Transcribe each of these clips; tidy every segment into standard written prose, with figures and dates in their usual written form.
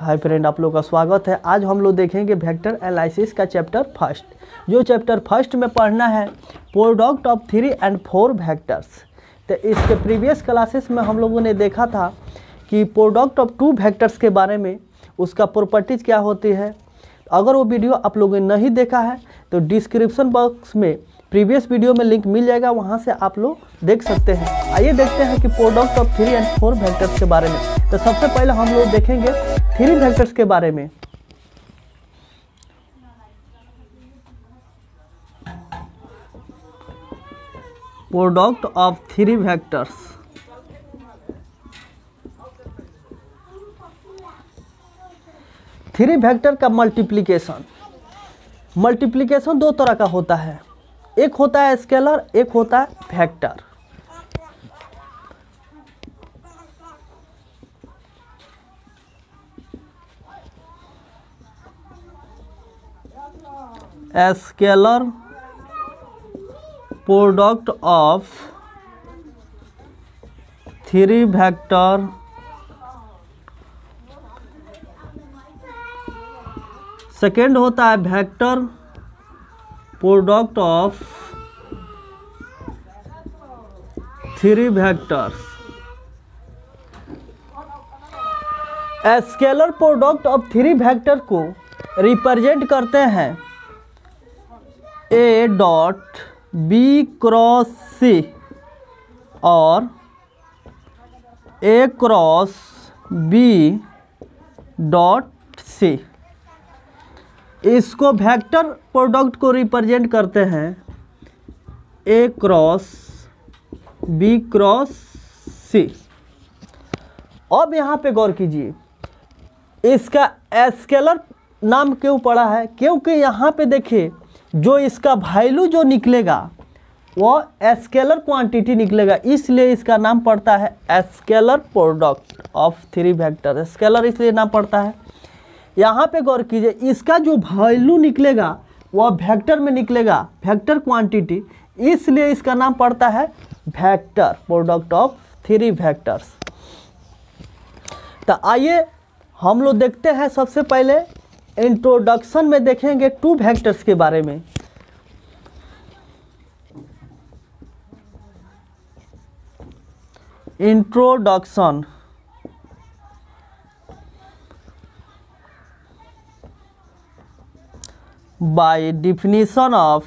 Hi friend, आप लोग का स्वागत है। आज हम लोग देखेंगे वेक्टर एनालिसिस का चैप्टर फर्स्ट। जो चैप्टर फर्स्ट में पढ़ना है प्रोडक्ट ऑफ 3 and 4 वेक्टर्स। तो इसके प्रीवियस क्लासेस में हम लोगों ने देखा था कि प्रोडक्ट ऑफ 2 वेक्टर्स के बारे में, उसका प्रॉपर्टीज क्या होती है। अगर वो वीडियो आप लोगों ने नहीं देखा है तो डिस्क्रिप्शन बॉक्स में प्रीवियस वीडियो में लिंक मिल जाएगा, वहाँ से आप लोग देख सकते हैं। आइए देखते हैं कि प्रोडक्ट ऑफ 3 and 4 वेक्टर्स के बारे में। तो सबसे पहले हम लोग देखेंगे 3 वेक्टर्स के बारे में। Product of 3 vectors. Three vector का मल्टीप्लिकेशन दो तरह का होता है। एक होता है स्केलर, एक होता है vector. Scalar product of 3 vector second होता है vector product of 3 vectors. Scalar product of 3 vector को रिप्रेजेंट करते हैं A dot B cross C और A cross B dot C। इसको वेक्टर प्रोडक्ट को रिप्रेजेंट करते हैं A cross B cross C। अब यहाँ पे गौर कीजिए, इसका स्केलर नाम क्यों पड़ा है? क्योंकि यहाँ पे देखिए जो इसका वैल्यू जो निकलेगा वो स्केलर क्वांटिटी निकलेगा, इसलिए इसका नाम पड़ता है scalar product of 3 vector. Scalar इसलिए नाम पड़ता है। यहाँ पे गौर कीजिए, इसका जो वैल्यू निकलेगा वह वेक्टर में निकलेगा, वेक्टर क्वांटिटी, इसलिए इसका नाम पड़ता है वेक्टर प्रोडक्ट ऑफ 3 वेक्टर्स। तो आइए हम लोग देखते हैं। सबसे पहले इंट्रोडक्शन में देखेंगे 2 वेक्टर्स के बारे में। Introduction. By definition of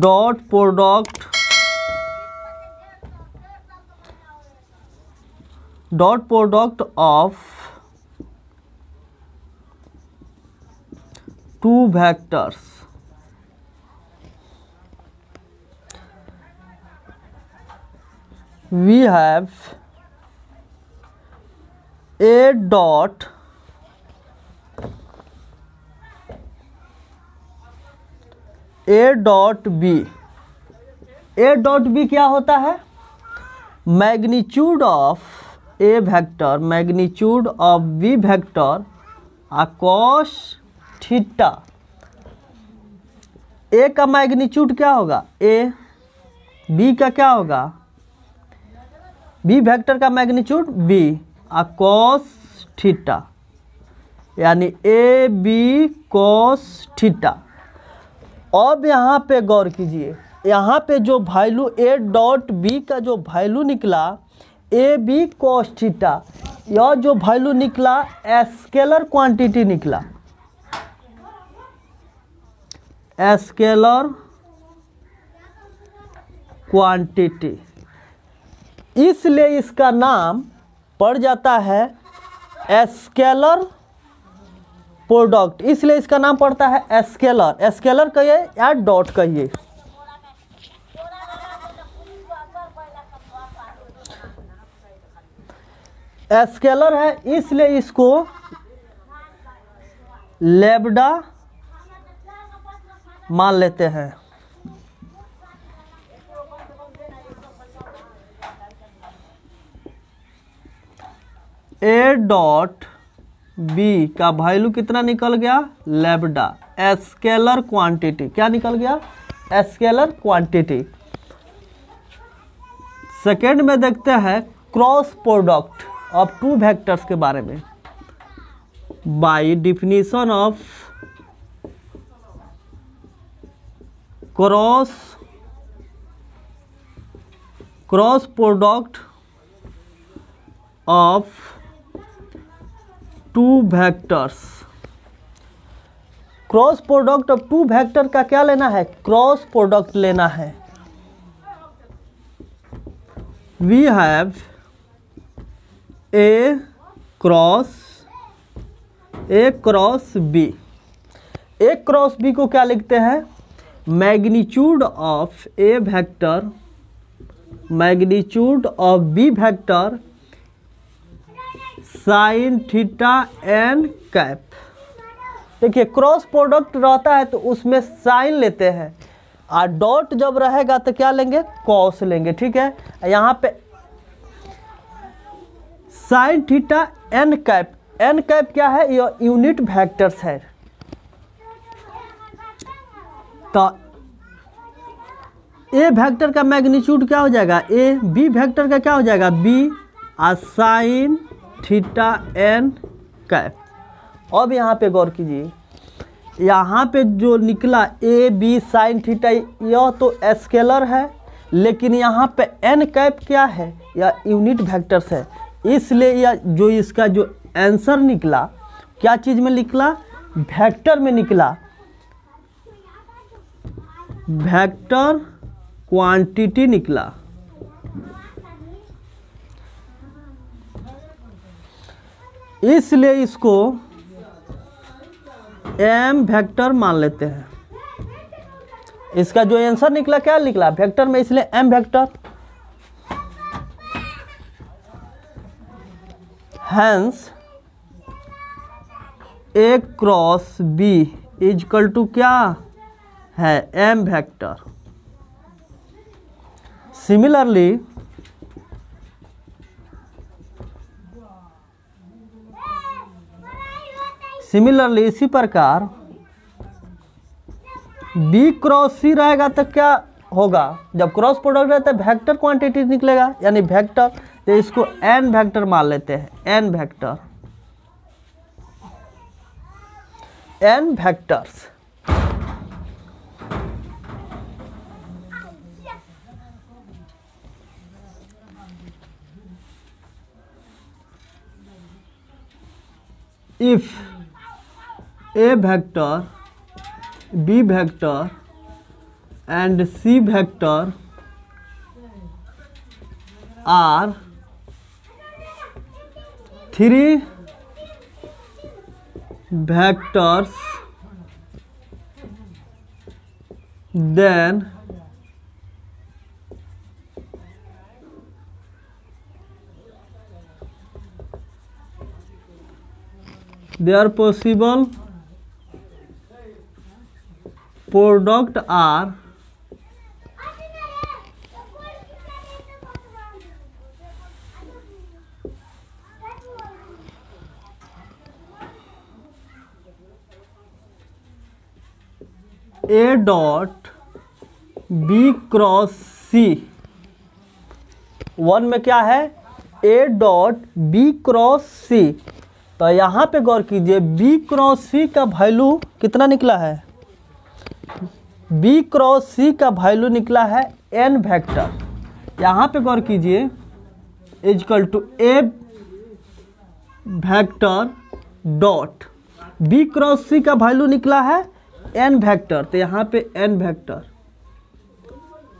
dot product of 2 vectors, we have A dot B। A dot B क्या होता है? Magnitude of A vector, magnitude of B vector cos theta. A का मैग्नीट्यूड क्या होगा? A। B का क्या होगा? B वेक्टर का मैग्नीट्यूड B cos थीटा, यानी AB cos थीटा। अब यहाँ पे गौर कीजिए, यहाँ पे जो वैल्यू A डॉट B का जो वैल्यू निकला AB cos थीटा, यह जो वैल्यू निकला स्केलर क्वांटिटी निकला, स्केलर क्वांटिटी, इसलिए इसका नाम पड़ जाता है स्केलर प्रोडक्ट। इसलिए इसका नाम पड़ता है स्केलर। स्केलर कहिए या डॉट कहिए। स्केलर है इसलिए इसको लैम्डा मान लेते हैं। A डॉट B का वैल्यू कितना निकल गया? लैम्डा। स्केलर क्वांटिटी क्या निकल गया? Scalar quantity. सेकेंड में देखते हैं cross product. Of two vectors के बारे में। By definition of cross product of two vectors. Cross product of two vector का क्या लेना है? क्रॉस प्रोडक्ट लेना है। We have A cross B. A cross B को क्या लिखते हैं? Magnitude of A vector, magnitude of B vector sine theta N cap. देखिए क्रॉस प्रोडक्ट रहता है तो उसमें साइन लेते हैं, और डॉट जब रहेगा तो क्या लेंगे? कॉस लेंगे। ठीक है, यहाँ पे sine theta N cap. N cap क्या है? ये यूनिट वेक्टर्स है। तो ए वेक्टर का मैग्नीट्यूड क्या हो जाएगा? ए। बी वेक्टर का क्या हो जाएगा? बी और साइन थीटा एन कैप। अब यहाँ पे गौर कीजिए, यहाँ पे जो निकला ए बी साइन थीटा, यह तो स्केलर है, लेकिन यहाँ पे एन कैप क्या है? यह यूनिट वेक्टर्स है। इसलिए यह जो इसका जो आंसर निकला, क्या चीज़ में निकला? वेक्टर में निकला। वेक्टर क्वांटिटी निकला। इसलिए इसको एम वेक्टर मान लेते हैं। इसका जो आंसर निकला क्या निकला? वेक्टर में, इसलिए M vector. Hence A cross B is equal to क्या है? M vector. सिमिलरली इसी प्रकार बी क्रॉस सी रहेगा तो क्या होगा? जब क्रॉस प्रोडक्ट रहता है वेक्टर क्वांटिटी निकलेगा, यानी वेक्टर। तो इसको एन वेक्टर मान लेते हैं। N vector, N vectors. if a vector, b vector and c vector are three vectors, then their possible product are A dot B cross C। One में क्या है? A dot B cross C। तो यहाँ पे गौर कीजिए, B cross C का value कितना निकला है? B क्रॉस C का वैल्यू निकला है n वेक्टर। यहाँ पे गौर कीजिए, equal to A vector dot B cross C का वैल्यू निकला है n वेक्टर। तो यहाँ पे n वेक्टर।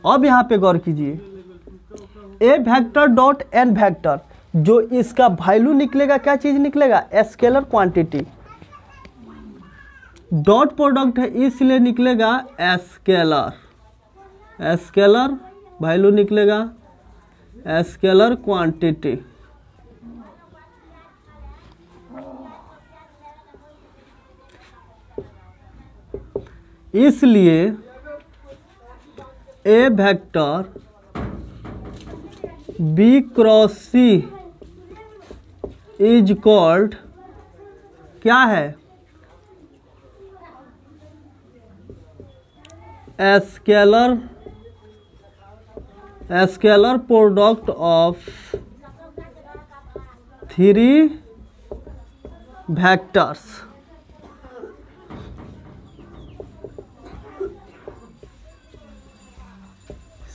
अब यहाँ पे गौर कीजिए, A vector dot n vector, जो इसका वैल्यू निकलेगा क्या चीज निकलेगा? Scalar quantity. डॉट प्रोडक्ट है इसलिए निकलेगा स्केलर। स्केलर वैल्यू निकलेगा स्केलर क्वांटिटी। इसलिए A vector B cross C is called क्या है? Scalar product of three vectors.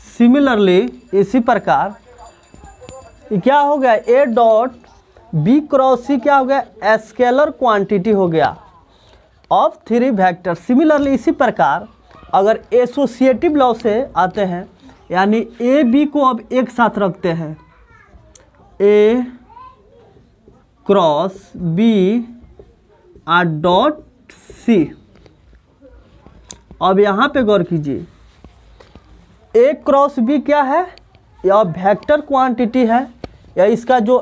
Similarly इसी प्रकार क्या हो गया, A dot B cross C क्या हो गया, स्केलर क्वांटिटी हो गया ऑफ थ्री वेक्टर। सिमिलरली इसी प्रकार अगर एसोसिएटिव लॉ से आते हैं, यानी ए बी को अब एक साथ रखते हैं, A cross B are dot C. अब यहाँ पे गौर कीजिए, ए क्रॉस बी क्या है, या वेक्टर क्वांटिटी है, या इसका जो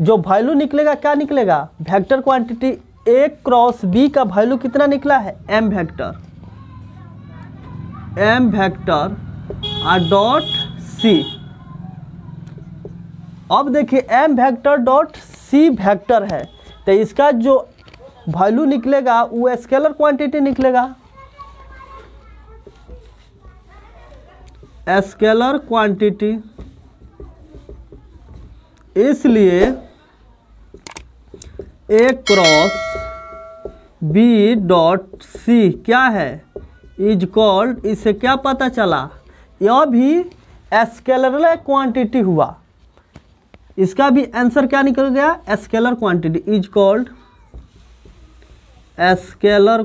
वैल्यू निकलेगा क्या निकलेगा, vector quantity. A cross B का वैल्यू कितना निकला है, एम वेक्टर डॉट सी। अब देखिए M vector dot C vector है, तो इसका जो वैल्यू निकलेगा वो स्केलर क्वांटिटी निकलेगा, स्केलर क्वांटिटी। इसलिए A cross B dot C क्या है, इज कॉल्ड, इससे क्या पता चला, यह भी स्केलर क्वांटिटी हुआ। इसका भी आंसर क्या निकल गया, scalar quantity is called scalar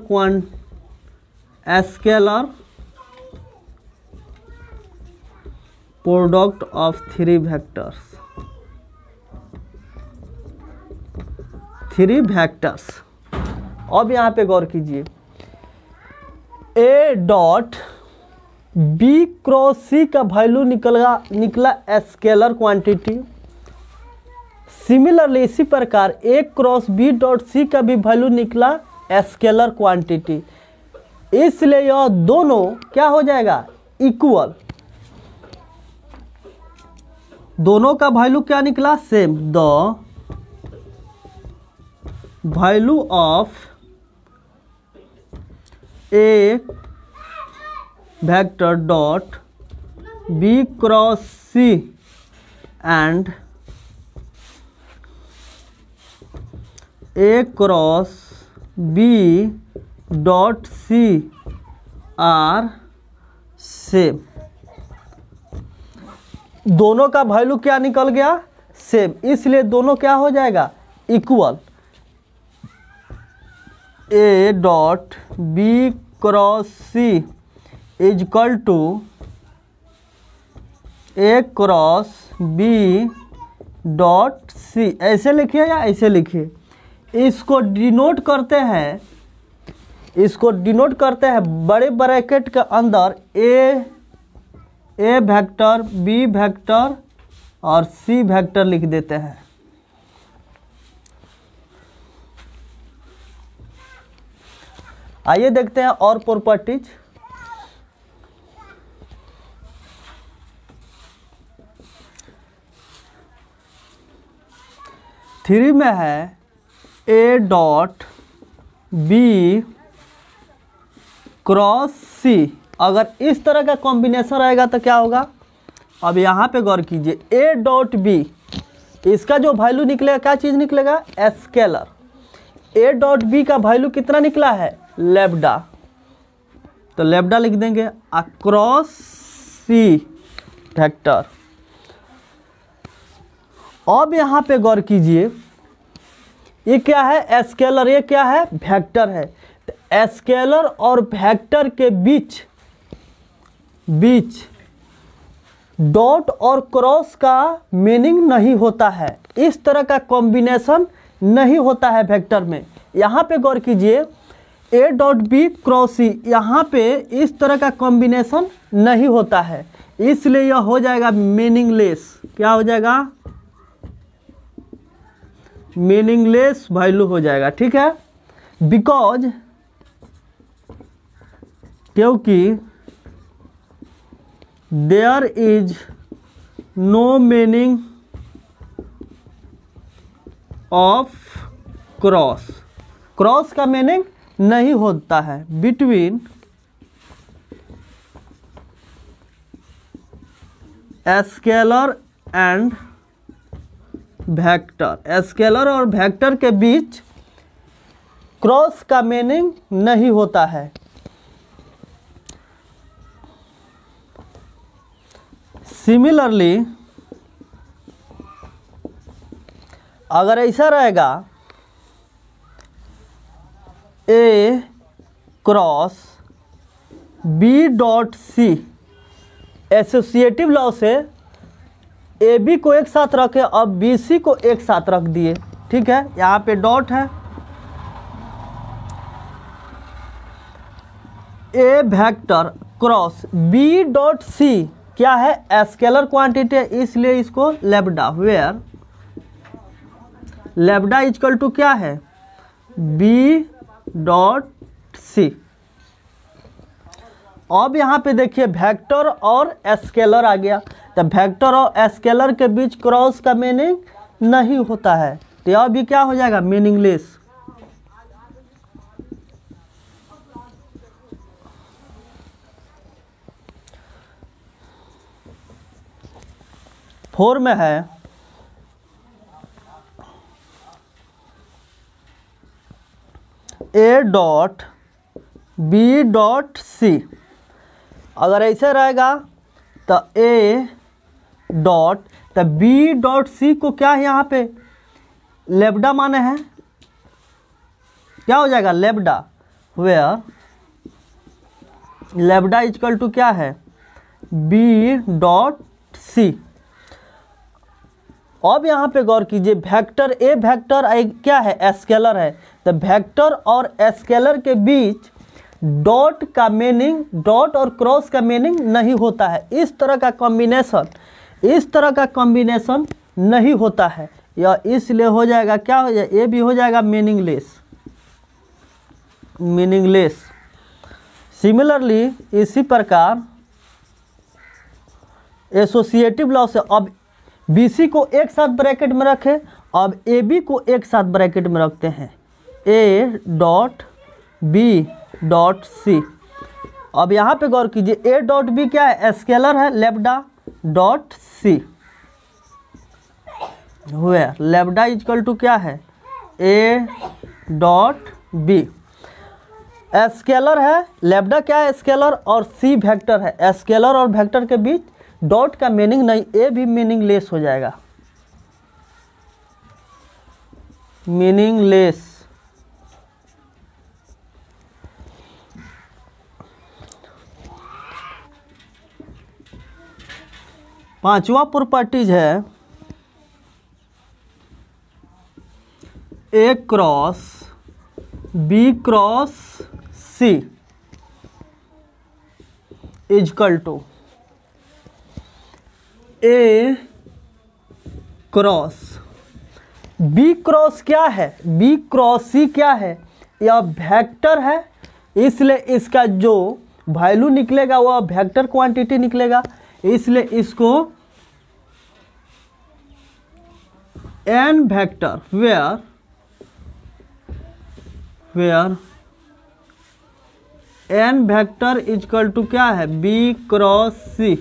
product of three vectors. अब यहाँ पे गौर कीजिए, ए डॉट बी क्रॉस सी का वैल्यू निकला स्केलर क्वांटिटी। सिमिलरली इसी प्रकार ए क्रॉस बी डॉट सी का भी वैल्यू निकला स्केलर क्वांटिटी। इसलिए यह दोनों क्या हो जाएगा, इक्वल। दोनों का वैल्यू क्या निकला, same. The value of A vector dot B cross C and A cross B dot C are same. दोनों का वैल्यू क्या निकल गया, सेम, इसलिए दोनों क्या हो जाएगा, equal. A dot B cross C is equal to A cross B dot C. ऐसे लिखिए या ऐसे लिखिए, इसको डिनोट करते हैं, बड़े ब्रैकेट के अंदर ए वेक्टर, बी वेक्टर और सी वेक्टर लिख देते हैं। आइए देखते हैं और प्रॉपर्टीज। थ्री में है ए डॉट बी क्रॉस सी। अगर इस तरह का कॉम्बिनेशन रहेगा तो क्या होगा, अब यहाँ पे गौर कीजिए, ए डॉट बी, इसका जो वैल्यू निकलेगा क्या चीज़ निकलेगा, स्केलर। ए डॉट बी का वैल्यू कितना निकला है, लैम्डा, तो लैम्डा लिख देंगे अक्रॉस सी वेक्टर। अब यहाँ पे गौर कीजिए, ये क्या है, स्केलर, ये क्या है, वेक्टर है। तो स्केलर और वेक्टर के बीच डॉट और क्रॉस का मीनिंग नहीं होता है, इस तरह का कॉम्बिनेशन नहीं होता है वेक्टर में। यहाँ पे गौर कीजिए, ए डॉट बी क्रॉस सी, यहाँ पे इस तरह का कॉम्बिनेशन नहीं होता है, इसलिए यह हो जाएगा मीनिंगलेस। क्या हो जाएगा, मीनिंगलेस वैल्यू हो जाएगा, ठीक है। बिकॉज, क्योंकि there is no meaning of cross का मीनिंग नहीं होता है between scalar and vector. Scalar और वेक्टर के बीच क्रॉस का मीनिंग नहीं होता है। सिमिलरली अगर ऐसा रहेगा A cross B dot C, associative law से ए बी को एक साथ रखे, अब बी सी को एक साथ रख दिए, ठीक है, यहाँ पे डॉट है। A vector cross B dot C क्या है, स्केलर क्वांटिटी है, इसलिए इसको lambda, where lambda equal to क्या है, बी डॉट सी। अब यहाँ पे देखिए वेक्टर और स्केलर आ गया, तो वेक्टर और स्केलर के बीच क्रॉस का मीनिंग नहीं होता है, तो यह भी क्या हो जाएगा, मीनिंगलेस। फोर में है A dot B dot C. अगर ऐसे रहेगा तो ए डॉट, तो बी डॉट सी को क्या है यहाँ पे लैम्डा माने हैं, क्या हो जाएगा lambda, where lambda equal to क्या है, बी डॉट सी। अब यहाँ पे गौर कीजिए वेक्टर ए वेक्टर क्या है, स्केलर है, तो वेक्टर और स्केलर के बीच डॉट का मीनिंग, डॉट और क्रॉस का मीनिंग नहीं होता है। इस तरह का कॉम्बिनेशन नहीं होता है, या इसलिए हो जाएगा क्या हो जाएगा, ये भी हो जाएगा मीनिंगलेस। सिमिलरली इसी प्रकार एसोसिएटिव लॉ से अब BC को एक साथ ब्रैकेट में रखें, अब AB को एक साथ ब्रैकेट में रखते हैं, A dot B dot C। अब यहाँ पे गौर कीजिए A डॉट B क्या है, स्केलर है, लैम्डा डॉट C, हुआ लैम्डा इक्वल टू क्या है, A डॉट B। स्केलर है, लैम्डा क्या है स्केलर, और C वेक्टर है, स्केलर और वेक्टर के बीच डॉट का मीनिंग नहीं, ए भी मीनिंगलेस हो जाएगा, मीनिंगलेस। पांचवा प्रॉपर्टीज है A cross B cross C equal to A cross B cross क्या है, बी क्रॉस सी क्या है, यह वेक्टर है, इसलिए इसका जो वैल्यू निकलेगा वह वेक्टर क्वांटिटी निकलेगा, इसलिए इसको N vector where N vector equal to क्या है, बी क्रॉस सी।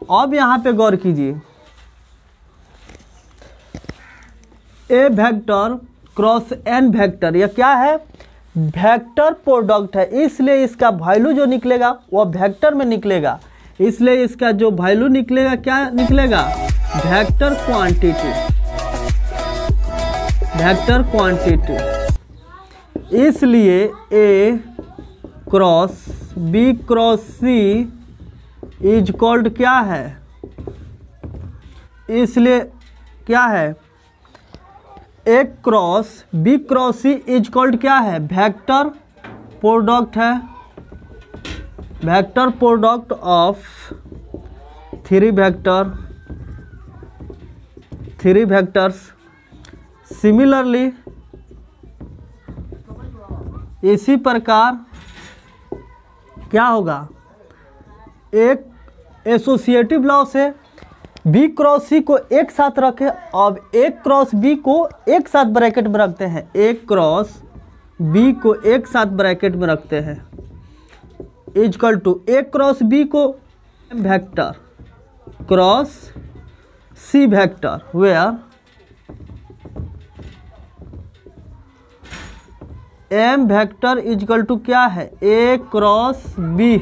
अब यहां पे गौर कीजिए ए वेक्टर क्रॉस एन वेक्टर, यह क्या है, वेक्टर प्रोडक्ट है, इसलिए इसका वैल्यू जो निकलेगा वह वेक्टर में निकलेगा, इसलिए इसका जो वैल्यू निकलेगा क्या निकलेगा, वेक्टर क्वांटिटी। इसलिए A cross B cross C is called क्या है, इसलिए क्या है, A cross B cross C is called क्या है, वेक्टर प्रोडक्ट है, vector product of three vectors. Similarly इसी प्रकार क्या होगा, एक एसोसिएटिव लॉ से बी क्रॉस सी को एक साथ रखें, अब एक क्रॉस बी को एक साथ ब्रैकेट में रखते हैं, एक क्रॉस बी को एक साथ ब्रैकेट में रखते हैं, इक्वल टू एक क्रॉस बी को vector cross C vector where M vector equal to क्या है, ए क्रॉस बी।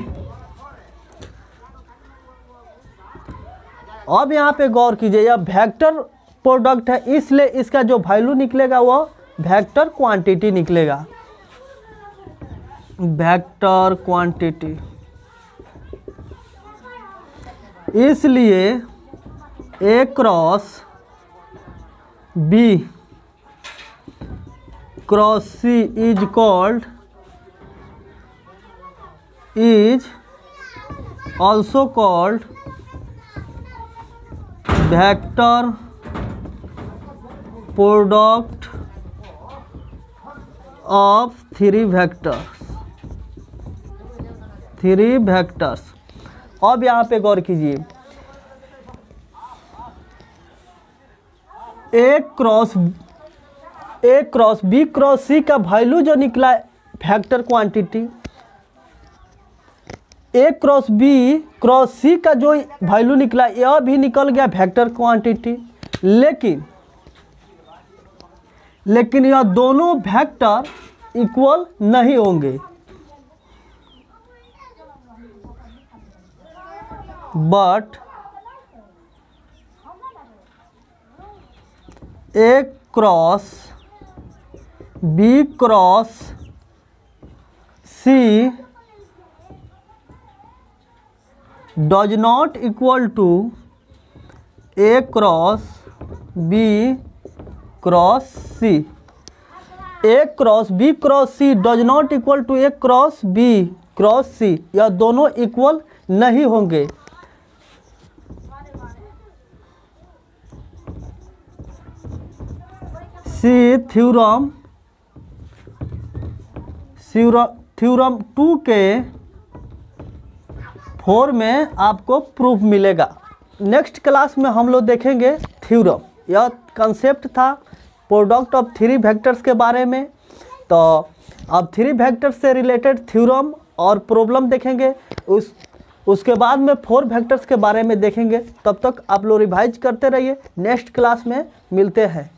अब यहाँ पे गौर कीजिए, यह वेक्टर प्रोडक्ट है, इसलिए इसका जो वैल्यू निकलेगा वो वेक्टर क्वांटिटी निकलेगा, वेक्टर क्वांटिटी। इसलिए A cross B cross C is called, is also called vector product of three vectors. अब यहाँ पे गौर कीजिए, A cross B cross C का वैल्यू जो निकला vector quantity, A cross B cross C का जो वैल्यू निकला यह भी निकल गया वेक्टर क्वांटिटी। लेकिन यह दोनों वेक्टर इक्वल नहीं होंगे, but A cross B cross C does not equal to A cross B cross C. A cross B cross C does not equal to A cross B cross C, यह दोनों equal नहीं होंगे। सी theorem 2 के 4 में आपको proof मिलेगा। Next class में हम लोग देखेंगे थ्योरम। यह कंसेप्ट था प्रोडक्ट ऑफ थ्री वेक्टर्स के बारे में। तो अब थ्री वेक्टर्स से रिलेटेड थ्योरम और प्रॉब्लम देखेंगे, उसके बाद में 4 वेक्टर्स के बारे में देखेंगे। तब तक आप लोग रिवाइज करते रहिए। नेक्स्ट क्लास में मिलते हैं।